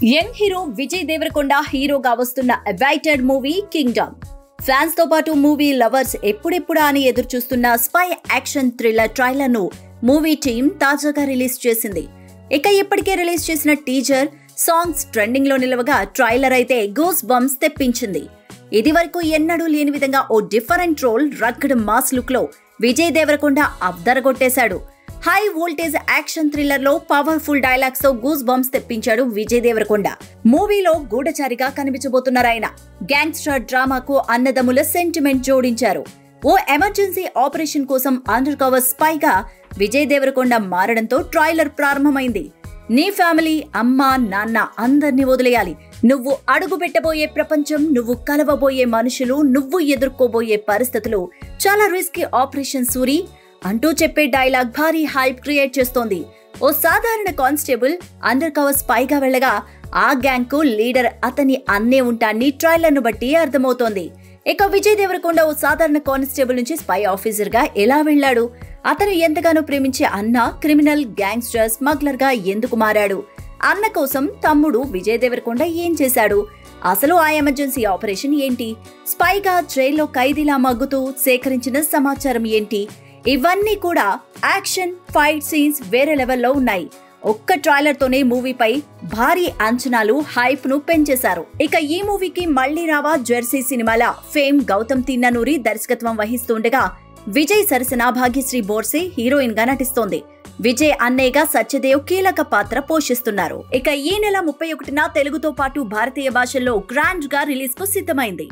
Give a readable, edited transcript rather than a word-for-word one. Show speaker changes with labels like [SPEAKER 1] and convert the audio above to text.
[SPEAKER 1] Young hero Vijay Devarakonda హీరోగా వస్తున్న awaited movie Kingdom. Fans తో పాటు మూవీ లవర్స్ ఎప్పుడెప్పుడా అని ఎదురు చూస్తున్న స్పై యాక్షన్ థ్రిల్లర్ ట్రైలర్ ను మూవీ టీం తాజాగా రిలీజ్ చేసింది. ఇక ఇప్పటికే రిలీజ్ చేసిన టీజర్, సాంగ్స్ ట్రెండింగ్ లో నిలవగా ట్రైలర్ అయితే గూస్ బంప్స్ తెప్పించింది. ఇది వరకు ఎన్నడూ లేని విధంగా ఓ different role, rugged mass look లో విజయ్ దేవరకొండ అద్దరగొట్టేశాడు. హై వోల్టేజ్ యాక్షన్ థ్రిల్లర్ లో పవర్ఫుల్ డైలాగ్స్ తో గూస్ బంప్స్ తెప్పించాడు విజయ్ దేవరకొండ. మూవీలో గూఢచారిగా కనిపించబోతున్నారు ఆయన. గ్యాంగ్స్టర్ డ్రామాకు అన్నదమ్ముల సెంటిమెంట్ జోడించారు. ఓ ఎమర్జెన్సీ ఆపరేషన్ కోసం అండర్ కవర్ స్పైగా విజయ్ దేవరకొండ మారడంతో ట్రైలర్ ప్రారంభమైంది. నీ ఫ్యామిలీ, అమ్మ, నాన్న అందర్నీ వదిలేయాలి. నువ్వు అడుగు పెట్టబోయే ప్రపంచం, నువ్వు కలవబోయే మనుషులు, నువ్వు ఎదుర్కోబోయే పరిస్థితులు చాలా రిస్కీ ఆపరేషన్ సూరి అంటూ చెప్పే డైలాగ్ భారీ హైప్ క్రియేట్ చేస్తోంది. ఓ సాధారణ కానిస్టేబుల్ అండర్ కవర్ స్పైగా వెళ్ళగా ఆ గ్యాంగ్ కు లీడర్ అతని అన్నే ఉంటాన్ని ట్రైలర్ ను బట్టి అర్థమవుతోంది. ఇక విజయ్ దేవరకొండ ఓ సాధారణ కానిస్టేబుల్ నుంచి స్పై ఆఫీసర్ గా ఎలా వెళ్లాడు? అతను ఎంతగానో ప్రేమించే అన్న క్రిమినల్, గ్యాంగ్స్టర్, స్మగ్లర్ గా ఎందుకు మారాడు? అన్న కోసం తమ్ముడు విజయ్ దేవరకొండ ఏం చేశాడు? అసలు ఆ ఎమర్జెన్సీ ఆపరేషన్ ఏంటి? స్పైగా జైల్లో ఖైదీలా మగ్గుతూ సేకరించిన సమాచారం ఏంటి? ఇవన్నీ కూడా యాక్షన్, ఫైట్ సీన్స్ వేరే లెవెల్లో ఉన్నాయి. ఒక్క ట్రైలర్ తోనే మూవీపై భారీ అంచనాలు, హైప్ ను పెంచేశారు. ఇక ఈ మూవీకి మళ్లీ రావా జెర్సీ సినిమాల ఫేమ్ గౌతమ్ తిన్ననూరి దర్శకత్వం వహిస్తుండగా విజయ్ సరసన భాగ్యశ్రీ బోర్సే హీరోయిన్ గా నటిస్తోంది. విజయ్ అన్నయ్యగా సత్యదేవ్ కీలక పాత్ర పోషిస్తున్నారు. ఇక ఈ నెల 31న తెలుగుతో పాటు భారతీయ భాషల్లో గ్రాండ్ గా రిలీజ్ కు సిద్ధమైంది.